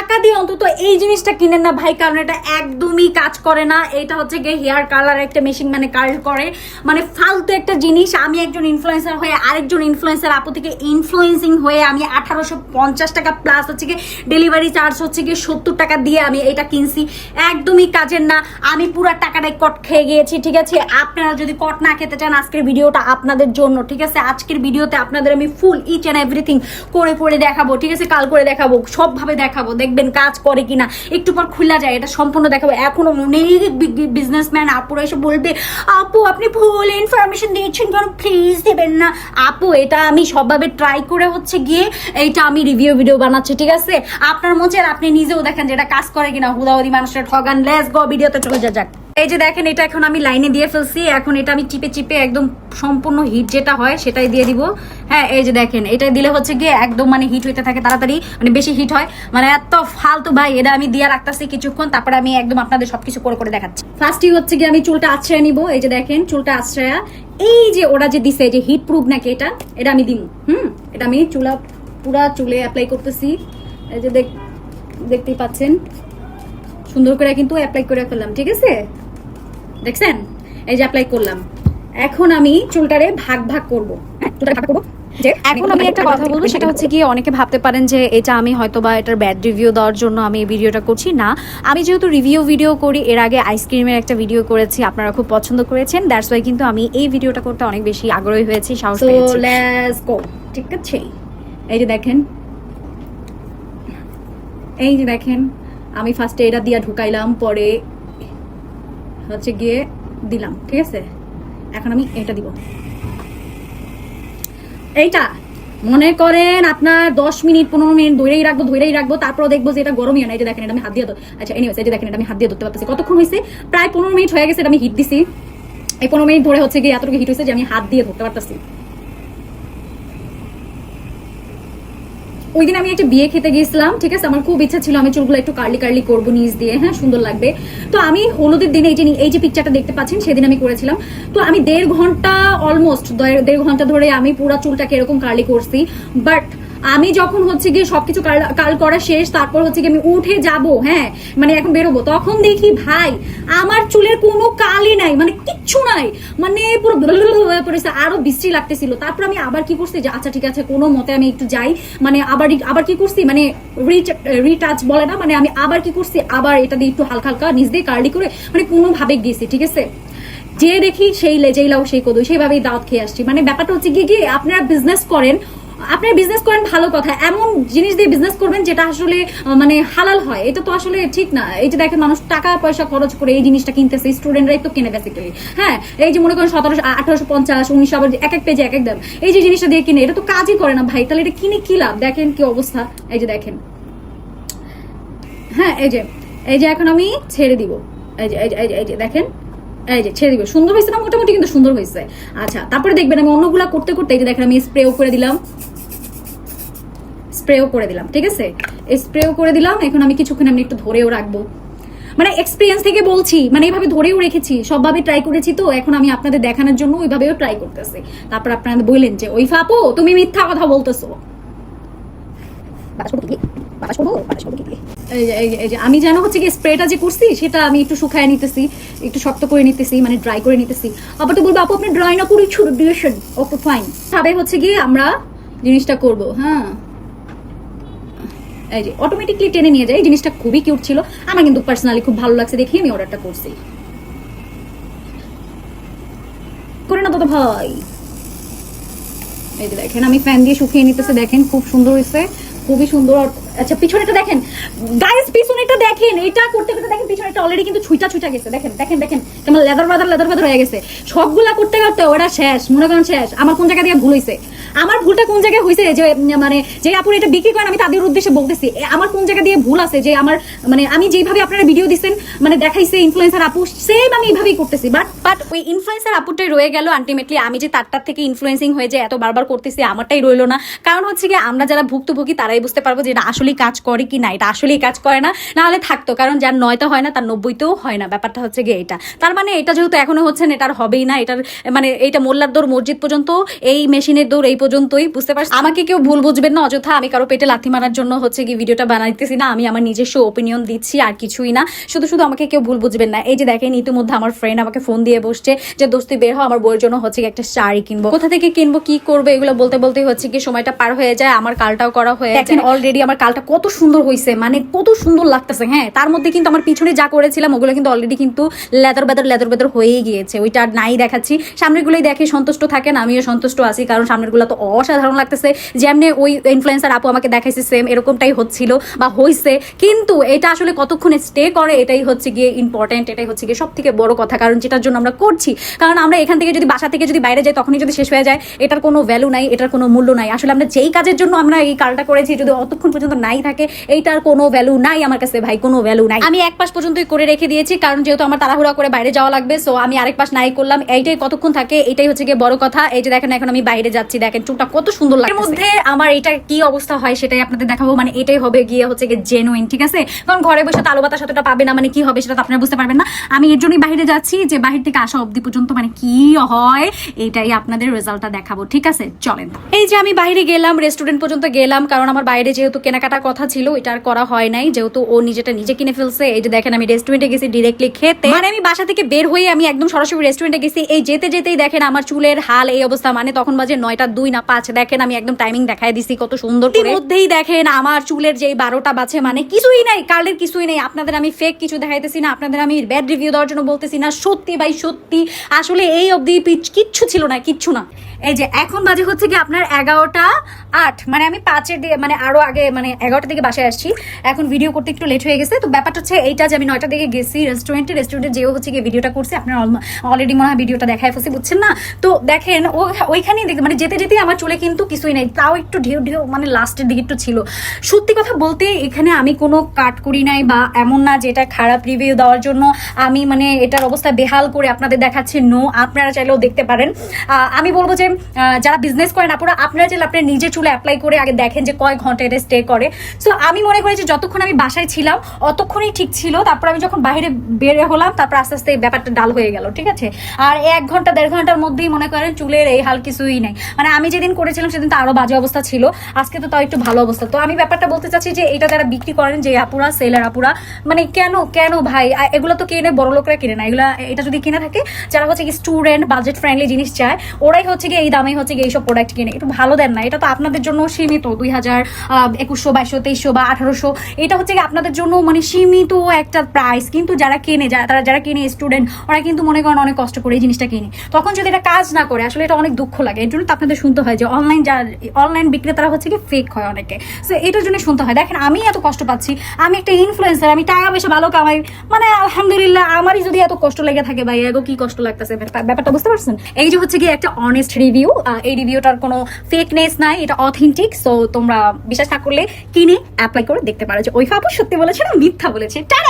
টাকা দিয়ে অন্তত এই জিনিসটা কিনেন না ভাই, কারণ এটা একদমই কাজ করে না। এটা হচ্ছে গিয়ে হেয়ার কালার একটা মেশিন, মানে কার্ল করে, মানে ফালতু একটা জিনিস। আমি একজন ইনফ্লুয়েন্সার হয়ে আরেকজন ইনফ্লুয়েন্সার আপু থেকে ইনফ্লুয়েন্সিং হয়ে আমি 1850 টাকা প্লাস হচ্ছে গিয়ে ডেলিভারি চার্জ হচ্ছে গিয়ে 70 টাকা দিয়ে আমি এটা কিনছি। একদমই কাজের না, আমি পুরো টাকাটাই কট খেয়ে গিয়েছি। ঠিক আছে, আপনারা যদি কট না খেতে চান আজকের ভিডিওটা আপনাদের জন্য। ঠিক আছে, আজকের ভিডিওতে আপনাদের আমি ফুল ইচ অ্যান্ড এভরিথিং করে দেখাবো। ঠিক আছে, কাল করে দেখাবো, সবভাবে দেখাবো, দেখবেন কাজ করে কিনা। একটু পর খুলে যায়, এটা সম্পূর্ণ দেখাবো। এখনো অনেক বিজনেসম্যান আপুরা এসে বলবে আপু আপনি ভুল ইনফরমেশন দিয়েছেন, কারণ প্লিজ দেবেন না। আপু এটা আমি সবভাবে ট্রাই করে হচ্ছে গিয়ে এইটা আমি রিভিউ ভিডিও বানাচ্ছি। ঠিক আছে, আপনার মনে আপনি নিজেও দেখেন যে এটা কাজ করে কিনা, হুদাহুদি মানুষের ঠগান। লেটস গো, ভিডিওতে চলে যাক। এই যে দেখেন, এটা এখন আমি লাইনে দিয়ে ফেলছি। এখন এটা আমি চিপে একদম সম্পূর্ণ হিট যেটা হয় সেটাই দিয়ে দিব। হ্যাঁ, এই যে দেখেন, এটা দিলে হচ্ছে গিয়ে একদম মানে হিট হইতে থাকে তাড়াতাড়ি, মানে বেশি হিট হয়, মানে এত ফালতু ভাই। এটা আমি দিয়ে রাখতেছি কিছুক্ষণ, তারপরে আমি একদম আপনাদের সবকিছু করে দেখাচ্ছি। ফার্স্টই হচ্ছে গিয়ে আমি চুলটা আশ্রয় নিব। এই যে দেখেন, চুলটা আশ্রয়া, এই যে ওরা যে দিছে যে হিট প্রুফ নাকি, এটা আমি দিব। এটা আমি পুরা চুলে অ্যাপ্লাই করতেছি। এই যে দেখতেই পাচ্ছেন, সুন্দর করে কিন্তু অ্যাপ্লাই করে ফেললাম। ঠিক আছে, দেখছেন, এই যে অ্যাপ্লাই করলাম। এখন আমি চুলটারে ভাগ করবো। এখন আমি একটা কথা বলবো, সেটা হচ্ছে কি অনেকে ভাবতে পারেন যে এটা আমি হয়তো বা এটার ব্যাড রিভিউ দেওয়ার জন্য আমি এই ভিডিওটা করছি। না, আমি যেহেতু ভিডিও করি, এর আগে আইসক্রিমের একটা ভিডিও করেছি, আপনারা খুব পছন্দ করেছেন, দ্যাটস ওয়াই কিন্তু আমি এই ভিডিওটা করতে অনেক বেশি আগ্রহী হয়েছি, সাহস পেয়েছি। Let's go. ঠিক আছে, এই যে দেখেন, আমি ফার্স্টে এটা দিয়ে ঢুকাইলাম, পরে হচ্ছে গিয়ে দিলাম। ঠিক আছে, এখন আমি এটা দিব। এইটা মনে করেন আপনার 10 মিনিট 15 মিনিট ধরেই রাখবো, তারপর দেখবো যে এটা গরমই না। এই যে দেখেন, এটা আমি হাত দিয়ে আচ্ছা এনিওয়েজ, এই যে দেখেন, এটা আমি হাত দিয়ে ধরতে পারতেছি। কতক্ষণ হয়েছে? প্রায় 15 মিনিট হয়ে গেছে। এটা আমি হিট দিছি, এই 15 মিনিট ধরে হচ্ছে গিয়ে এতটুকু হিট হয়েছে যে আমি হাত দিয়ে ধরতে পারতেছি। ওই দিন আমি একটা বিয়ে খেতে গিয়েছিলাম। ঠিক আছে, আমার খুব ইচ্ছা ছিল আমি চুলগুলো একটু কার্লি করবো নিচ দিয়ে, হ্যাঁ সুন্দর লাগবে। তো আমি হলুদের দিনে এই যে পিকচারটা দেখতে পাচ্ছেন, সেদিন আমি করেছিলাম। তো আমি 1.5 ঘন্টা অলমোস্ট 1.5 ঘন্টা ধরে আমি পুরো চুলটাকে এরকম কার্লি করছি। বাট আমি যখন হচ্ছে গিয়ে সবকিছু কাল করা শেষ, তারপর হচ্ছে গিয়ে আমি উঠে যাব, হ্যাঁ মানে এখন বেরোবো, তখন দেখি ভাই আমার চুলের কোনো কালই নাই, মানে কিচ্ছু নাই, মানে পুরো হয়ে পড়েছে, আরো বিশ্রী লাগতেছিল। তারপর আমি আবার কি করছি যে আচ্ছা ঠিক আছে, কোনো মতে আমি একটু যাই, মানে আবার কি করছি, মানে রিটাচ বলে না, মানে আমি আবার কি করছি, আবার এটা দিয়ে একটু হালকা নিচ দিয়ে কার্লি করে মানে কোনোভাবে গেছি। ঠিক আছে, যে দেখি সেই লেজেই লাও সেই কদই, সেইভাবেই দাওয়াত খেয়ে আসছি। মানে ব্যাপারটা হচ্ছে গিয়ে আপনারা বিজনেস করেন ভালো কথা, এমন জিনিস দিয়ে বিজনেস করবেন যেটা আসলে মানে হালাল হয়। এটা তো আসলে ঠিক না। এই যে দেখেন, মানুষ টাকা পয়সা খরচ করে এই জিনিসটা কিনতেছে, স্টুডেন্টরাই তো কিনে বেসিক্যালি। হ্যাঁ, এই যে মনে করেন 1850 1900 আবার এক পেজে এক দাম, এই যে জিনিসটা দিয়ে কিনে, এটা তো কাজই করে না ভাই। তাহলে এটা কিনে কি লাভ? দেখেন কি অবস্থা। এই যে দেখেন, হ্যাঁ এই যে এখন আমি ছেড়ে দিব। এই যে দেখেন, এই যে ছেড়ে দিব। সুন্দর হয়েছে না? মোটামুটি কিন্তু সুন্দর হয়েছে। আচ্ছা, তারপরে দেখবেন আমি অন্যগুলা করতে এই যে দেখেন আমি স্প্রেও করে দিলাম। ঠিক আছে, স্প্রেও করে দিলাম। এখন আমি কিছুক্ষণ আমি একটু ধরেও রাখবো, মানে এক্সপিরিয়েন্স থেকে বলছি, মানে এইভাবে ধরেও রেখেছি, সবভাবে ট্রাই করেছি। তো এখন আমি আপনাদের দেখানোর জন্য ওইভাবেও ট্রাই করতেছি। তারপর আপনারা বললেন যে ওই ফাপু তুমি মিথ্যা কথা বলতেছো। এই যে আমি যেন হচ্ছে কি স্প্রেটা যে করছি সেটা আমি একটু শুকায় নিতেছি, একটু শক্ত করে নিতেছি, মানে ড্রাই করে নিতেছি। আবার তো বলবো আপু আপনি ড্রাই না করে ছুড়ে দিয়েছেন, ওকে ফাইন। ভাবে হচ্ছে গিয়ে আমরা জিনিসটা করবো। হ্যাঁ, এই যে অটোমেটিকলি টেনে নিয়ে যায়। জিনিসটা খুবই কিউট ছিল, আমার কিন্তু পার্সোনালি খুব ভালো লাগছে দেখি আমি অর্ডারটা করছি। করে না দাদা ভাই। এই যে দেখেন আমি ফ্যান দিয়ে শুকিয়ে নিতেছে, দেখেন খুব সুন্দর হয়েছে, খুবই সুন্দর। আচ্ছা পিছনেটা দেখেন গাইস, পিছনেটা দেখেন, এটা করতে দেখেন পিছনেটা অলরেডি কিন্তু ছুঁটা গেছে। দেখেন কেমন লেদার বাদার হয়ে গেছে। সবগুলা করতে ওটা শেষ, মনে করেন শেষ। আমার কোন জায়গা দিয়ে ভুল হয়েছে, আমার ভুলটা কোন জায়গায় হয়েছে, যে মানে যে আপুর এটা বিক্রি করেন, আমি তাদের উদ্দেশ্যে বলতেছি আমার কোন জায়গা দিয়ে ভুল আছে, যে আমার মানে আমি যেভাবে আপনারা ভিডিও দিচ্ছেন, মানে দেখাইছে ইনফ্লুয়েন্সার আপু, সেম আমি এইভাবেই করতেছি। বাট ওই ইনফ্লুয়েন্সার আপুটাই রয়ে গেল। আলটিমেটলি আমি যে তারটার থেকে ইনফ্লুয়েন্সিং হয়ে যে এত বারবার করতেছি, আমারটাই রইলো না। কারণ হচ্ছে কি আমরা যারা ভুক্তভোগী তারাই বুঝতে পারবো যে এটা আসলে আসলেই কাজ করে কি না, এটা আসলেই কাজ করে না, নাহলে থাকতো, কারণ যার 9টা হয় না তার 90তেও হয় না, ব্যাপারটা হচ্ছে গিয়ে এটা। তার মানে এটা যেহেতু এখনো হচ্ছে না, এটার হবেই না, এটার মানে এইটা মোল্লার দৌড় মসজিদ পর্যন্ত, এই মেশিনের দৌড় এই পর্যন্তই, বুঝতে পারছি। আমাকে কেউ ভুল বুঝবেন না, অযথা আমি কারো পেটে লাথি মারার জন্য হচ্ছে কি ভিডিওটা বানাইতেছি না, আমি আমার নিজস্ব ওপিনিয়ন দিচ্ছি আর কিছুই না, শুধু শুধু আমাকে কেউ ভুল বুঝবেন না। এই যে দেখেন ইতিমধ্যে আমার ফ্রেন্ড আমাকে ফোন দিয়ে বসছে যে দোস্তি বের হও, আমার বউয়ের জন্য হচ্ছে একটা শাড়ি কিনবো, কোথা থেকে কিনবো কি করবো এগুলো বলতে বলতে হচ্ছে কি সময়টা পার হয়ে যায়, আমার কালটাও করা হয়ে যায়। দেখেন অলরেডি আমার কালটা কত সুন্দর হয়েছে, মানে কত সুন্দর লাগতেছে। হ্যাঁ, তার মধ্যে কিন্তু আমার পিছনে যা করেছিলাম ওগুলো কিন্তু অলরেডি কিন্তু লেদার বেদার হয়েই গিয়েছে, ওইটা আর নাই দেখাচ্ছি। সামনের গুলোই দেখে সন্তুষ্ট থাকেন, আমিও সন্তুষ্ট আছি, কারণ সামনের গুলো তো অসাধারণ লাগতেছে। যেমনি ওই ইনফ্লুয়েন্সার আপু আমাকে দেখাইছে সেম এরকমটাই হচ্ছিল বা হইছে, কিন্তু এটা আসলে কতক্ষণ স্টে করে এটাই হচ্ছে গিয়ে ইম্পর্টেন্ট, এটাই হচ্ছে গিয়ে সব থেকে বড় কথা, কারণ যেটার জন্য আমরা করছি। কারণ আমরা এখান থেকে যদি বাসা থেকে যদি বাইরে যাই তখনই যদি শেষ হয়ে যায়, এটার কোনো ভ্যালু নাই, এটার কোনো মূল্য নাই। আসলে আমরা যেই কাজের জন্য আমরা এই কালটা করেছি যদি অতক্ষণ পর্যন্ত নাই থাকে, এইটার কোনো ভ্যালু নাই আমার কাছে ভাই, কোনো ভ্যালু নাই। আমি এক পাশ পর্যন্তই করে রেখে দিয়েছি, কারণ যেহেতু আমার তাড়াহুড়া করে বাইরে যাওয়া লাগবে, সো আমি আরেক পাশ নাই করলাম। এইটাই কতক্ষণ থাকে এটাই হচ্ছে গিয়ে বড় কথা। এই যে দেখেন এখন আমি বাইরে যাচ্ছি, দেখেন চুলটা কত সুন্দর লাগে। এর মধ্যে আমার এটা কি অবস্থা হয় সেটাই আপনাদের দেখাবো, মানে এটাই হবে গিয়ে হচ্ছে গিয়ে জেনুইন, ঠিক আছে? কারণ ঘরে বসে তো আলো বাতাস এতটা পাবে না, মানে কি হবে সেটা তো আপনারা বুঝতে পারবেন না। আমি এর জন্যই বাইরে যাচ্ছি যে বাহির থেকে আসা অবধি পর্যন্ত মানে কি হয় এটাই আপনাদের রেজাল্টটা দেখাবো, ঠিক আছে? চলেন। এই যে আমি বাইরে গেলাম, রেস্টুরেন্ট পর্যন্ত গেলাম, কারণ আমার বাইরে যেহেতু কেনাকাটার কথা ছিল এটা আর করা হয় নাই, যেহেতু ও নিজেটা নিজে কিনে ফেলছে। এই যে দেখেন আমি রেস্টুরেন্টে গেছি ডিরেক্টলি খেতে, মানে আমি বাসা থেকে বের হয়ে আমি একদম সরাসরি রেস্টুরেন্টে গেছি। এই যেতে যেতেই দেখেন আমার চুলের হাল এই অবস্থা, মানে তখন বাজে 9টা 2 না 5, দেখেন আমি একদম টাইমিং দেখাই দিছি কত সুন্দর করে। মধ্যেই দেখেন আমার চুলের যে 12টা বাজে, মানে কিছুই নাই, কালের কিছুই নাই। আপনাদের আমি ফেক কিছু দেখাইতেছি না, আপনাদের আমি ব্যাড রিভিউ দেওয়ার জন্য বলতেছি না, সত্যি ভাই সত্যি, আসলে এই অবধি কিচ্ছু ছিল না, কিচ্ছু না। এই যে এখন বাজে হচ্ছে কি আপনার 11টা 8, মানে আমি 5-এর দিকে মানে আরো আগে মানে 11টার দিকে বাসায় আসছি। এখন ভিডিও করতে একটু লেট হয়ে গেছে। তো ব্যাপারটা হচ্ছে এইটা যে আমি 9টার দিকে গেছি রেস্টুরেন্টে যেও হচ্ছে গিয়ে ভিডিওটা করছি, আপনারা অলরেডি মনে হয় ভিডিওটা দেখায় ফেলছি, বুঝছেন না? তো দেখেন ওইখানেই দেখে মানে যেতে যেতে আমার চুলে কিন্তু কিছুই নাই, তাও একটু ঢেউ মানে লাস্টের দিকে একটু ছিল। সত্যি কথা বলতে এখানে আমি কোনো কাট করি নাই, বা এমন না যেটা খারাপ রিভিউ দেওয়ার জন্য আমি মানে এটার অবস্থা বেহাল করে আপনাদের দেখাচ্ছি, নো, আপনারা চাইলেও দেখতে পারেন। আমি বলবো যে যারা বিজনেস করেন আপনারা চাইলে আপনার নিজের চুলে অ্যাপ্লাই করে আগে দেখেন যে কয় ঘন্টা এটা স্টে করে। সো আমি মনে করি যে যতক্ষণ আমি বাসায় ছিলাম অতক্ষণই ঠিক ছিল, তারপর আমি যখন বাইরে বের হলাম তারপর আস্তে আস্তে এই ব্যাপারটা ডাল হয়ে গেল, ঠিক আছে? আর 1 ঘন্টা 1.5 ঘন্টার মধ্যেই মনে করেন চুলের এই হাল কিছুই নাই। মানে আমি যেদিন করেছিলাম সেদিন তো আরো বাজে অবস্থা ছিল, আজকে তো তাও একটু ভালো অবস্থা। তো আমি ব্যাপারটা বলতে চাচ্ছি যে এটা যারা বিক্রি করেন, যে আপুরা সেলার আপুরা, মানে কেন ভাই এগুলো তো কিনে বড় লোকরা কিনে না, এটা যদি কিনে থাকে যারা হচ্ছে কি স্টুডেন্ট বাজেট ফ্রেন্ডলি জিনিস চায়, ওরাই হচ্ছে কি এই দামে হচ্ছে কি এইসব প্রোডাক্ট কিনে। একটু ভালো দেন না, এটা তো আপনাদের জন্য সীমিত 2000 2100 2200 2300 বা 1800, এটা হচ্ছে কি আপনাদের জন্য মানে সীমিত একটা প্রাইস। কিন্তু যারা কিনে যারা কিনে স্টুডেন্ট, ওরা কিন্তু মনে করেন অনেক কষ্ট করে এই জিনিসটা কিনে, তখন যদি এটা কাজ না করে আসলে এটা অনেক দুঃখ লাগে। এর জন্য তো আপনাদের শুনতে হয় যে অনলাইন বিক্রেতারা হচ্ছে কি ফেক হয় অনেকে, সো এটার জন্য শুনতে হয়। দেখেন আমি এত কষ্ট পাচ্ছি, আমি একটা ইনফ্লুয়েন্সার, আমি টাকা পয়সা ভালো কামাই, মানে আলহামদুলিল্লাহ আমারই যদি এত কষ্ট লেগে থাকে ভাই, এগো কি কষ্ট লাগতেছে, ব্যাপারটা বুঝতে পারছেন? এই যে হচ্ছে কি একটা অনেস্ট রিভিউ, এই রিভিউটার কোনো ফেকনেস নাই, এটা অথেন্টিক। সো তোমরা বিশ্বাস না করলে কিনে অ্যাপ্লাই করে দেখতে পারো যে ওই ফাপু সত্যি বলেছে না মিথ্যা বলেছে। টাটা।